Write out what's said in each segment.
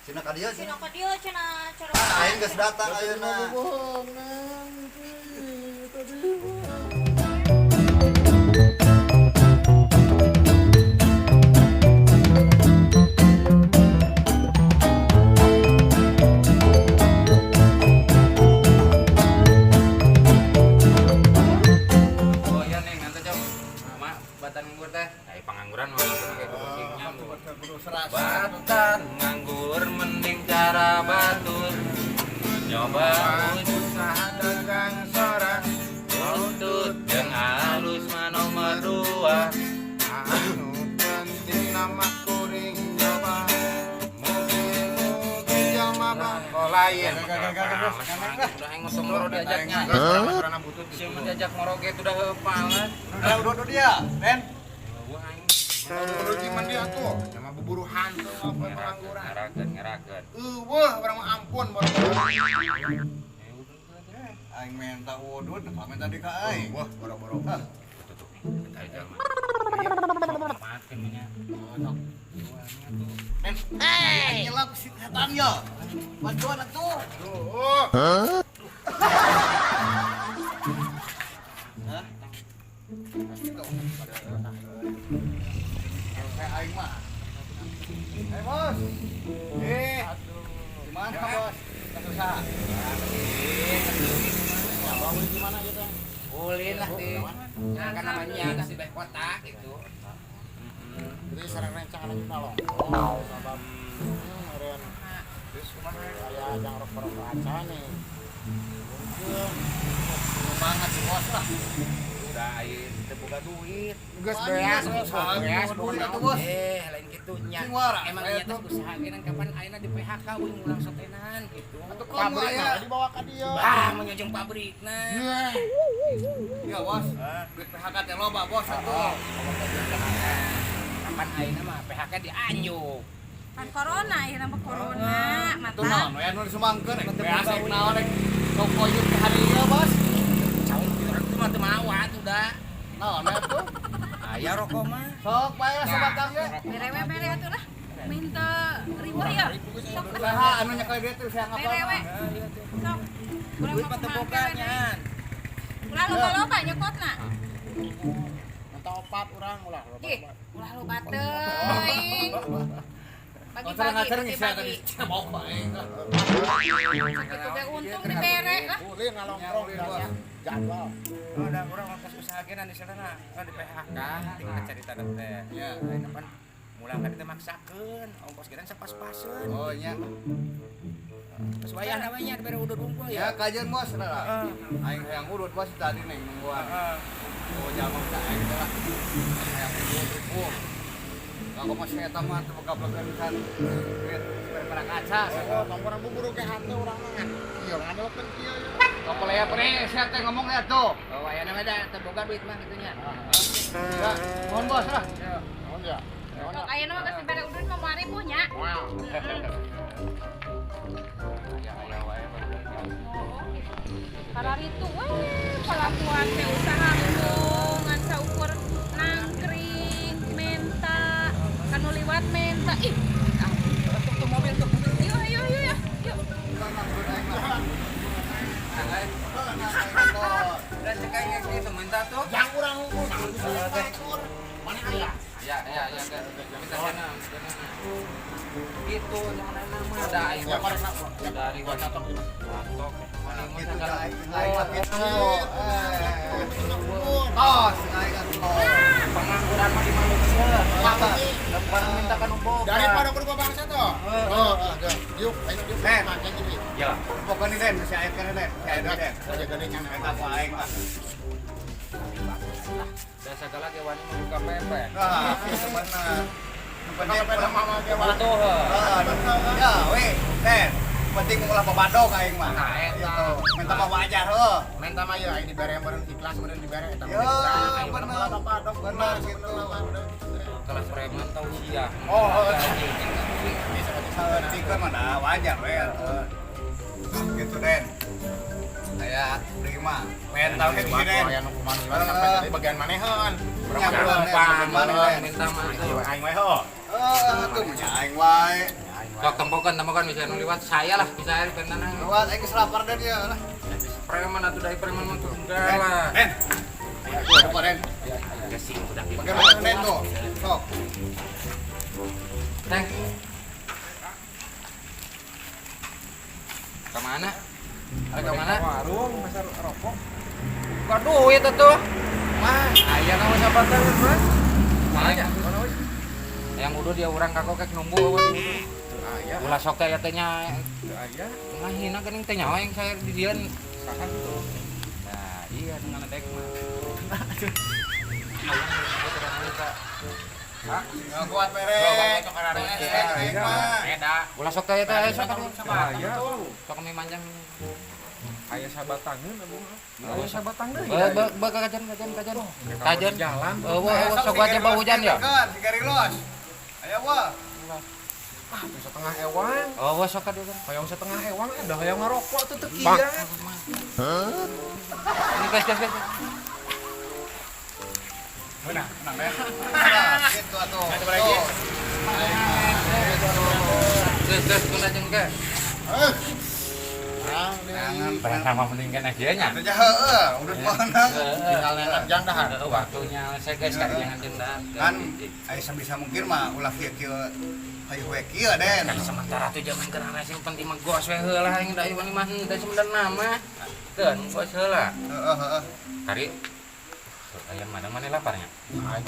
Cina ka dieu. Cina ka dieu cenah cara. Aing geus datang ayeuna. Oh iya Neng, nanti Cok. Mak, batan nganggur teh. Ai pangangguran mah kayak kucingnya. Batan nganggur mending cara batur. Nyoba usaha dagang sorak. Buntut jeung alus mah nomor 2. Anu penting nama kuring nyoba. Mugi-mugi jalma bakal lain. Udah yang ngotong moro diajaknya. Karena butut Si mah diajak moro ge udah kepalan. Udah dia, Den. Wah aing Kudu gimana dia tuh? Nama buburu hantu apa pengangguran. ngerakeun. Wah, orang mah ampun baru. Aing minta wudud, ka minta di ka aing. Wah, boro-boro. Tutup nih, bentar jalma. Makan nya. Aing nyelap si setan ya. Bantuan atuh. Tuh. Kayak aing mah. Bos. Gimana bos? Susah. Bangun gimana gitu? Ulin lah teh. Ya kan namanya kasih beh kotak gitu. Jadi sareng rencana kita loh. Sabab kemarin terus kemarin saya yang rok-rok aca nih. Mungkin Semangat si bos lah. Udah air teu boga duit. geus Wah, beas, ini geus usaha, beas, mau bukan duit atuh, naon. Bos. Lain gitu nya. Sing wara, Emang aya nya teh tuh. usaha genan kapan ayeuna di PHK uing ulang sotenan gitu. Atuh Pabrik pabrik mah dibawa ka dia. Bah, menyojong pabrik nah. Nah, Iya bos. Duit PHK teh loba bos atuh. Kapan ayeuna mah PHK di anjuk. Kan corona ya nama corona Tuh mata. naon we anu disumangkeun beas naon rek kokoyuk ke hari ieu bos. Caung itu mah teu mawa udah. Naon we atuh? Aya rokok mah. Sok bae lah sebatang ge. Mere atuh lah. Minta riweuh ya. Sok lah. Saha anu nyekel duit teh sia ngapa? Mere we. Sok. Urang Duit mah mah teu boga pemangkalan. nyan. Ulah loba-loba nyekotna. minta opat urang ulah. Ih, ulah loba teuing. Bagi-bagi, bagi-bagi. Cebok bae. Itu ge untung dibere lah. Boleh ngalongkrong di bos. Jadwal. Udah urang ongkos usaha genan di sana di PHK tinggal cerita teh. Ya. Ayeuna pan mulang ka teh maksakeun ongkos genan sapas-paseun. Oh nya. Terus wayah namanya dibere udud unggul Ya ya. kajian bos lah. Aing hayang urut bos tadi neng nungguan. Oh jalma teh aing teh lah. Hayang urut. Aku mah saya mah teu boga-boga kan. Duit perak kaca. Oh, tongkoran buburu ke hantu urang mah. Iya, ngadelekeun kieu ya. Toko lea pre, saya teh ngomong ya tuh. Oh wayah nama da teu boga duit mah kitu nya. Ya, mohon bos lah. Naon ya? Naon Sok ayeuna mah geus dibere udun mah 5000 nya. Wow. Aya wae Kararitu we palakuan teh usaha ngan saukur nangkring menta kanu liwat menta ih tuh mobil tuh. yuk yuk yuk yuk yuk Dan cekanya gitu minta tuh. Yang urang unggul mana aya? Ya kan. Minta sana. Gitu jangan nama ada aing. Ya mana Dari WhatsApp gitu. Watok. Gitu dah aing mah gitu. Oh, Tos aing kan tos. Pengangguran mah di Malaysia. Depan minta kan umpok. daripada berubah bangsa tuh. Oh, yuk, ayo yuk. Ben. Makan jadi. Ya. Pokoknya Den, si aing kan Den. Si aing Den. Aja gedenya Eta ku aing mah. Dan segala kewani membuka pepe. Nah, bener. Penting pada mama ge wah. Betul. Ya, we, Den. Penting ulah pabadog aing mah. Nah, eta. Gitu. Minta mah wajar heuh. Minta mah ya ini dibere yang bareng ikhlas bareng dibere eta. Ya, bener. Bener gitu. Kelas preman tau sia. Oh, Bisa Tikar mana wajar we. Gitu Den. Saya terima. Mental ke di Den. Aya nu kumaha sampai dari bagian manehan. Ya, belum, Den. Minta masuk. Aing we ho. Tuh punya aing wae. Aing Sok tempokan bisa nu liwat saya lah bisa air penanang. Buat aing geus lapar deh dia lah. Preman atuh dari preman mah tuh enggak lah. Ayo ada paren. Gasing udah gitu. Bagaimana nen tuh? Sok. Teng. Kemana? Ada kemana? Warung, pasar rokok. Kok duit atuh? Mah, aya nama sabatan mah. Aja. Yang udah dia orang kakok nunggu eueuh di Aya, ulah sok teh teh nya aya. ngahina geuning teh nyawa yang saya di dieun. Sakan tuh. Nah, iya dengan dek mah. Nggak kuat pere. Beda. Ulah sok teh sok Aya. sok mie manjang. Aya sabatangeun abang. Aya sabatang deui. Kajen. Jalan. Sok aja bau hujan ya. Kan, 3 los. Ayo wah. Setengah ewang. Oh, sok ka kan. Hoyong setengah ewang ada hoyong ngarokok tuh teu Bang. kieu. Ini guys. Menang deh. Gitu atuh. Terus kuna jeung ke. Jangan Pengen sama mendingkan aja nya. aja heueuh, udah mana. Tinggal nenek jang dah. Waktunya saya guys jangan denda. Kan aya sabisa mungkin mah ulah kieu hayu we kieu den. Kan sementara tuh zaman kerana sing penting mah gos we heula yang da ieu mah da sebenarnya mah. Keun gos heula. Heeh. Kari ayam mana laparnya?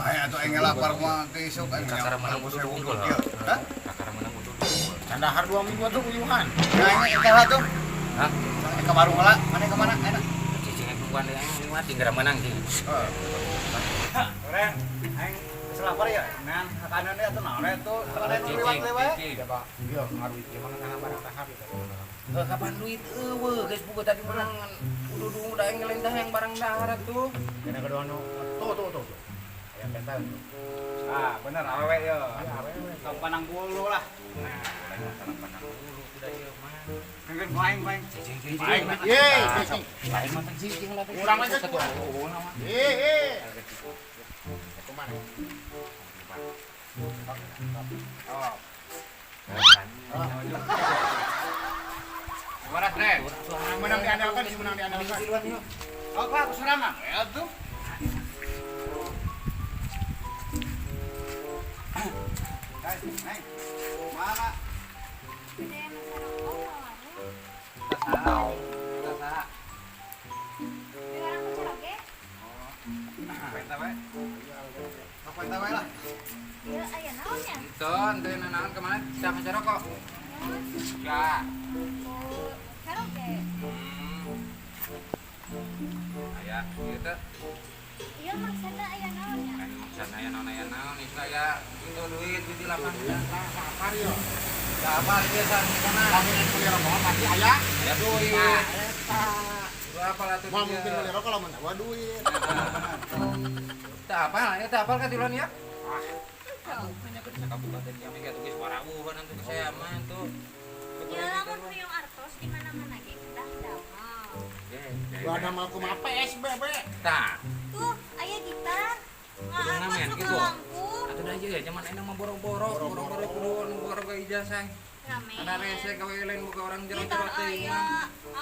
Bae atuh aing lapar mah teh isuk aing Kakara menang kudu unggul. Hah? Kakara menang kudu. Candahar 2 minggu tuh uyuhan. Nah, ini kalah tuh. Hah? Ke warung heula, mana ke mana? Enak. Cicing kuan yang mah tinggal menang sih. Keren. Aing geus lapar ya. Ngan hakanan atuh naon atuh. Hakanan liwat we bae. Iya, ngaruh ieu mah kana barang tahap itu. Kapan duit guys buku tadi menang udah udah yang ngelintah yang barang darat tuh. Kena kedua nu. Tuh. Aya pentas tuh. Ah, bener awewe ya. Iya, awewe. Tong panang bulu lah. Nah, udah masalah dulu udah ieu mah. Mungkin main. Cicing. Main, ye, cicing. Lain mah teh cicing lah. Urang aja satu. tuh. Nama. Itu mana? Oh. Gimana, Tren? Menang diandalkan sih, menang diandalkan. Oh, Pak, serangan. Ya tuh. Naik. Mana? Penta bae. Penta bae lah. Ton, teh nanaon kemana? Siapa cara kok? Ya. Aya, gitu. Kan maksana aya naon isla ya. Itu duit di lapangan. Apa ya? Apa biasa di sana? Lamun yang beli rokok pasti aya. Ya duit. Eta. Berapa lah tuh? Mau mungkin beli rokok lamun bawa duit. Tak apa lah, ya tak apa kan tiluan ya? Hanya ke desa kabupaten kami kayak tugas warawuhan untuk saya mah tuh. Gua ada mau kumaha PSBB. Tah, Tuh, aya gitar. kudu ngamen gitu. Atuh dah aja ya, zaman enak mah boro-boro kudu anu boga ijazah. Ada rese gawe lain buka orang jero-jero teh.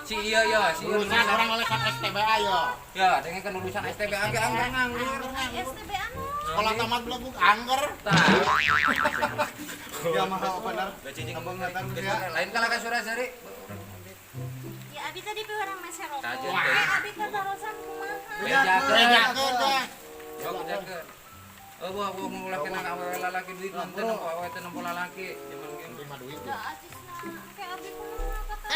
Si iya ya, si Lulusan orang lulusan STBA ya. ya, dengan kan lulusan STB angger nganggur. STB anu. Sekolah tamat belum angger. Tah. Ya mahal bener. Cicing Abang datang ya. Lain kala ka Surasari. Ya abi tadi pe orang mese rokok. Kajen, Abi katarosan kumaha? Bejakeun deh. Sok bejakeun. Bawa mulai kena awewe lalaki duit nanti nampu awewe teh nampu lalaki zaman game. Terima duit. Da atisna kayak abi kumaha kata.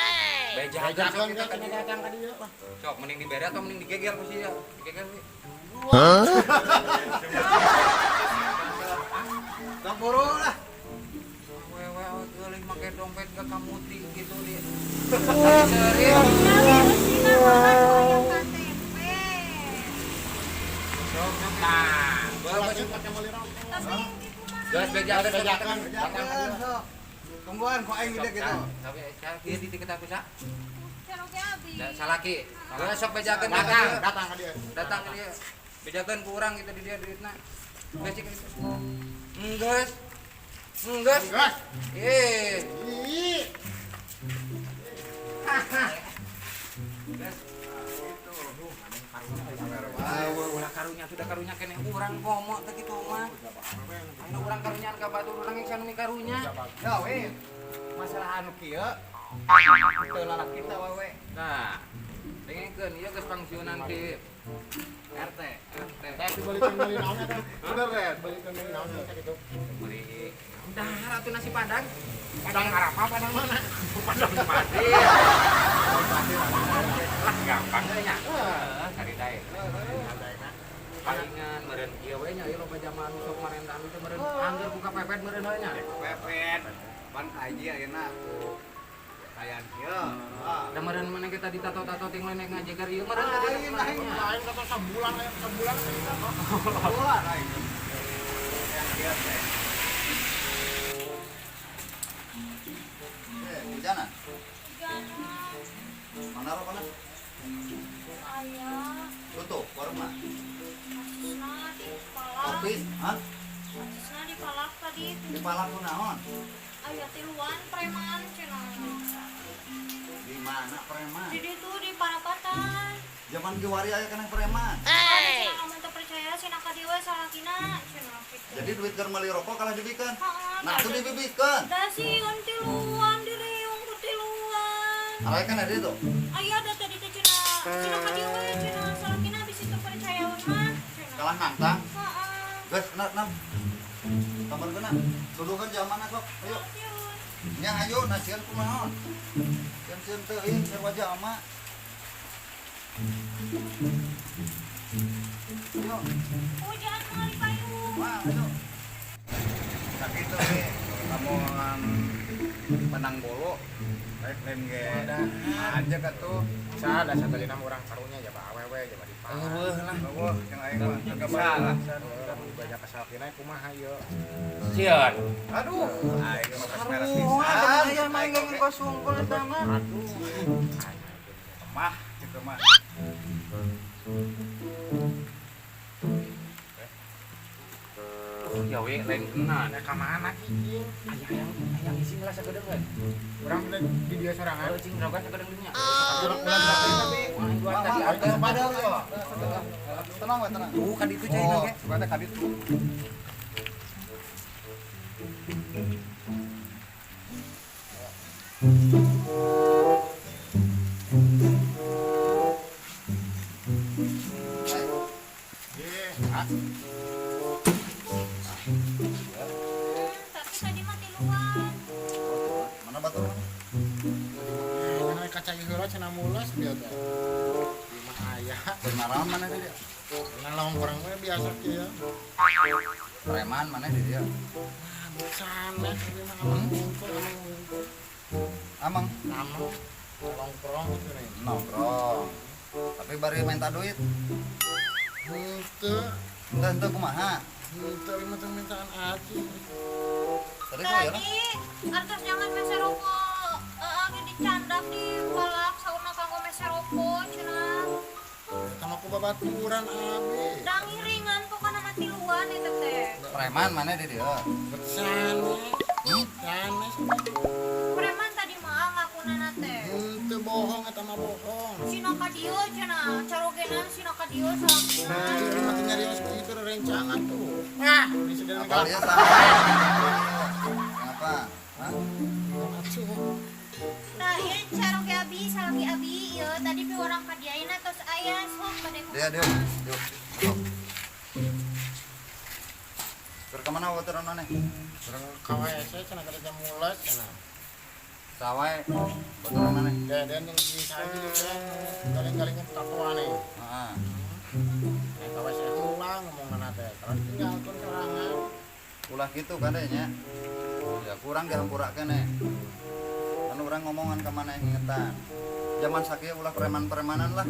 Bejakeun Bejakeun deh kena datang ka dieu. sok mending dibere atau mending digegel ku sia. Digegel we. Tak buru lah. Awewe geulih make dompet ke kamuti gitu dia. Serius. Ya usina aya KTP. Sok nah. Bawa Lanjut pakai beli rokok. Tapi yang di kumaha? Gas bejakeun Bejakeun. Jangan sok. Tungguan kok aing gede gitu. Tapi kieu di tiket aku sa. Ceroke abi. Salaki. Geus sok bejakeun Datang, datang. datang ka dieu. Datang ke dia. Bejakeun ku urang gitu di dia duitna. Geus cik gitu. Geus. Enggak. Gas. Eh. Ih. Ulah karunya sudah karunya kene urang komo teh kitu mah. Anu urang karunyaan ka batur urang yang sanu karunya. Ya we. Masalah anu kieu. Teu lalaki kita we. Nah, dengekeun ieu geus pangsiunan di RT. Teh dibalikin beli naon eta? Bener ya? Balikin beli naon eta gitu. Beli dahar atuh nasi padang. Padang Arapa, padang mana? Padang padi. Lah gampang teh nya. Heeh, karidae. Palingan meureun ieu we nya ieu loba jaman sok marentah teh meureun angger buka pepet meureun we nya. Pepet. Pan kaji ayeuna kayan kieu. Da meureun maneh kita ditato-tato ting lenek ngajegar ieu meureun teh Lain kata sebulan sebulan. Bulan aing. Yang kieu teh. Hujana? Mana rokona? Ayah, Tutup warungna. Asisna di palak. Kopi, hah? Asisna di palak tadi. Di Palang kunaon? Ayah tiluan preman cenah. Di mana preman? Jadi tuh di Parapatan. Zaman kiwari aya kana preman. Cenah kamu teu percaya cenah ka dieu we salakina cenah kitu. Jadi duit keur meuli rokok kalah dibikeun. Heeh, Nah, itu dibibikeun. da sieun tiluan diriung ku tiluan. Aya kan ada itu. Ayah da tadi teh cenah ka dieu we cenah salakina bisi teu percaya we mah cenah. Kalah nantang. Heeh. Geus nam. Kamar kena. Dudukan zaman kok. Ayo. Nya ayo nasieun kumaha? Sieun teu ieu sewa jama. Ayo. Hujan mah di payung. Wah, ayo. Tak gitu nih. Kamu penang bolo. Baik lain ge. Aja ka tuh. Sada satu dina urang karunya ya awewe ya di pang. Eueuh lah. Eueuh yang aing mah teu salah. Banyak kesalkina kumaha ieu. Sieun. Aduh, aing mah pas merah Aduh, pisan. aya mah ingin kosungkul eta mah. Aduh. Mah, gitu mah. Ya we lain kena. Ada ka mana cing? Ayang isi lah sakedeung we. Urang udah di dia sorangan. Cing rogan sakedeung dinya. Urang tapi Main gua tadi Mah, ada. padahal yo. Tenang we, tenang. Tuh kan itu cai ge. Suka ka ditu. Tapi tadi mah tiluan. Mana batur mana? mana kaca heula cenah mules dia teh. Di mah aya. Benaran mana dia? Ngalong urang we biasa kieu. Preman mana dia? Sana tapi mah amang ngumpul. Amang Amang nongkrong gitu nih. nongkrong. Tapi bari minta duit. Henteu, Henteu kumaha? henteu minta-mintaan aja. Tadi kok ya? Tadi artos jangan meseroko. Lagi dicandak di palak sauna kanggo meseroko cenah. Sama ku babaturan abi. Da ngiringan pokona mah tiluan eta teh. Preman mana dia? Sana, sana. Preman tadi mah ngakunana teh. Henteu bohong eta mah bohong. Sina ka dieu cenah, carogenan sina ka dieu salakina. Nah, ini mah nyari itu rencangan tuh. Wah, di sedang Apa dia negara. sama? Apa? Hah? Nah, ieu caroge abi, salaki abi ieu tadi pi urang ka diaina tos aya sok bade ku. Dia. Keur ka mana wateran mana? Orang KWC cenah kada jam mules cenah. Sawai wateran mana? Dan yang di sana juga galing-galing tatoan nih. Heeh. Nah, KWC ulang ngomongna teh. Kalau tinggalkeun sorangan. Ulah gitu kadenya. Ya kurang dihampura kene. Kan urang ngomongan ka mana ingetan. Zaman sakieu ulah preman-premanan lah.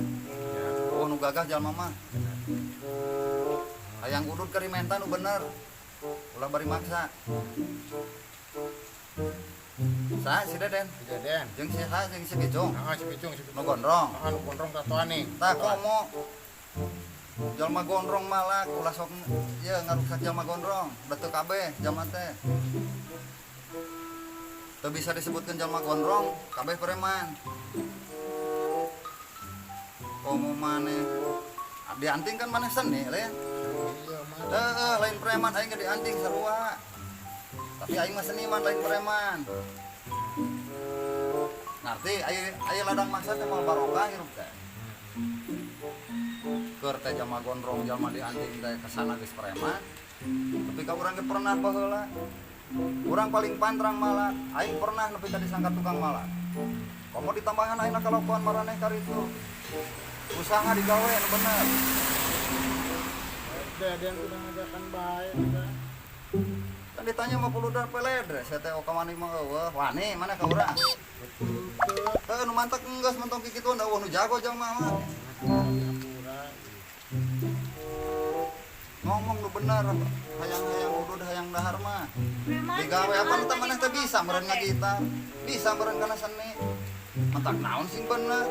Oh nu gagah jalma mah. Hayang udut karimentan nu bener. Ulah bari maksa. Sa si Deden, Kejadian. jeung si Ha jeung si Bicung. Nah, si Bicung. Nu gondrong. Ah, nu gondrong tatoan nih. Tah komo. jalma gondrong malak ulah sok ya ngarusak jalma gondrong udah teu kabeh jalma teh teu bisa disebutkan jalma gondrong kabeh preman komo maneh dianting kan maneh seni lain Iya mah. lain preman aing ge dianting sarua tapi aing mah seniman lain preman ngerti aya ladang masa teh mau barokah hirup teh keur teh jalma gondrong jalma dianting teh kesana geus preman tapi ka urang ge pernah baheula urang paling pantrang malak aing pernah nepi ka disangka tukang malak komo ditambahan aing kalakuan maraneh karitu usaha digawe anu bener Deden udah ngajakan baik udah. kan ditanya mah puluh dar peledre saya teh okamani mah eueuh wani mana ka urang teu nu mantek enggeus mentong kikituan da eueuh nu jago jalma mah ngomong lu bener hayang-hayang udud hayang dahar mah Preman digawe apa cenah nu teh maneh teh tadi bisa meureun teh. ngagitar bisa meureun kana seni mentak naon sing bener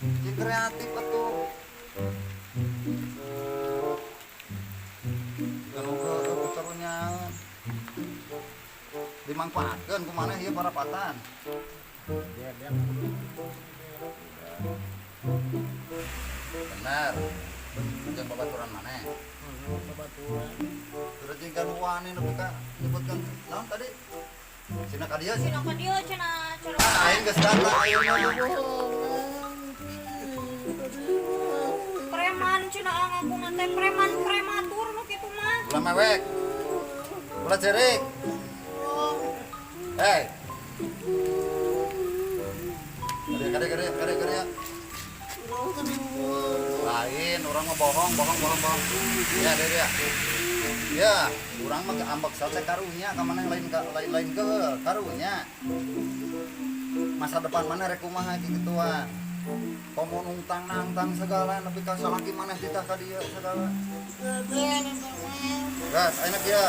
sing kreatif atuh kalau ke turunnya dimanfaatkeun ku maneh ieu parapatan Deden bener jeung babaturan maneh babaturan. terus jeung kan wani nepi ka nyebutkeun naon tadi cenah ka dieu Cenah ka dieu cenah aing geus datang ayeuna preman cenah ngakuna teh preman prematur nu kitu mah. ulah mewek ulah cerik hei kade lain orang mah bohong ya dia ya orang mah ambek selesai karunya ka maneh lain ke karunya masa depan mana rek kumaha kituan komo nungtang nangtang segala nepi ka salaki maneh ditah ka dieu segala gas ayeuna kieu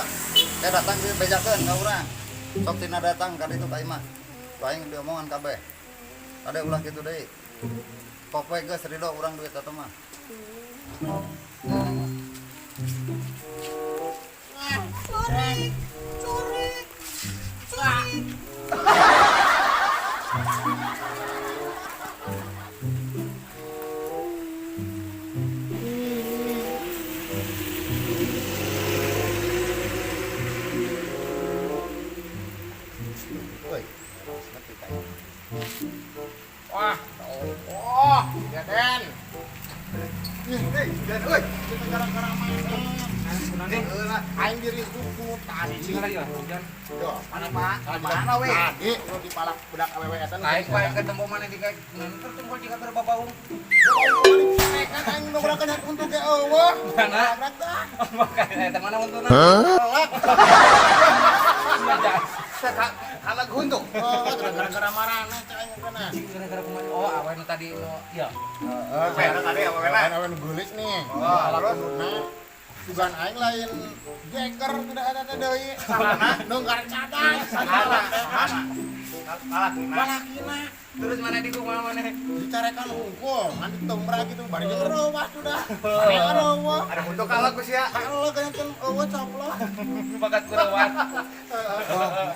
teh datang di bejakeun ka urang sok tina datang ka ditu ka imah ku aing diomongan kabeh kade ulah kitu deui popoe geus ridho urang duit eta mah Curi. woi ngerti ka Wah, oh, Deden. dan euy Kita gara-gara main. Aing diri kuku tadi. Sing lagi ya, hujan. Yo, mana pak mana we tadi lu dipalak budak awewe eta. Aing bae ketemu mana di kayak nanti tunggu jika berbabaung. Kan aing nu urang kana untuk ge eueuh. Mana? Berat dah. Makanya eta mana untuna? kalag huntuk Oh, gara-gara marana cai aing kana. Gara-gara kumaha? Oh, awan nu tadi nu iya. saya tadi apa wena Awewe gulis nih. Oh, terus? Tugan aing lain jeker tidak ada deui. Sarana nu karek cadang. Balakina Terus mana di kumaha mana? dicarekan hungkul ngan ditumbrah gitu bari ngereuwah sudah. Bari ngereuwah. ada huntuk kalag ku sia Kalau kan eueuh coplok. Bakat kurawat.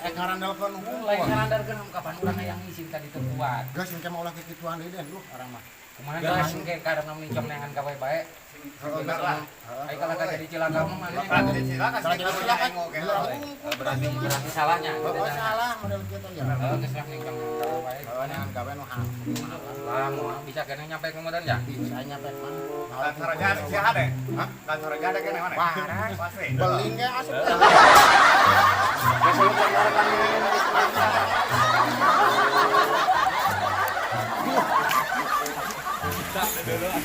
Ngarandalkeun hungkul. Lain ngarandarkeun kapan urang hayang izin tadi teu kuat. Gas engke mah ulah kikituan deui den arang mah. Kumaha geus engke karena menicom neangan ka bae-bae. bener lah Ai kalau jadi cilaka mah mana? jadi silakan Salah kita silakan. Berarti salahnya. Oh salah model kitu ya. Geus lah nicom neangan ka bae. Neangan gawe nu hang. Lah mau bisa kena nyampe kemudian ya? Bisa nyampe mah. kan sarajana sia hade Hah? kan sarajana kene mana Waras. pasti Beling ge asup. Tak ada dulu.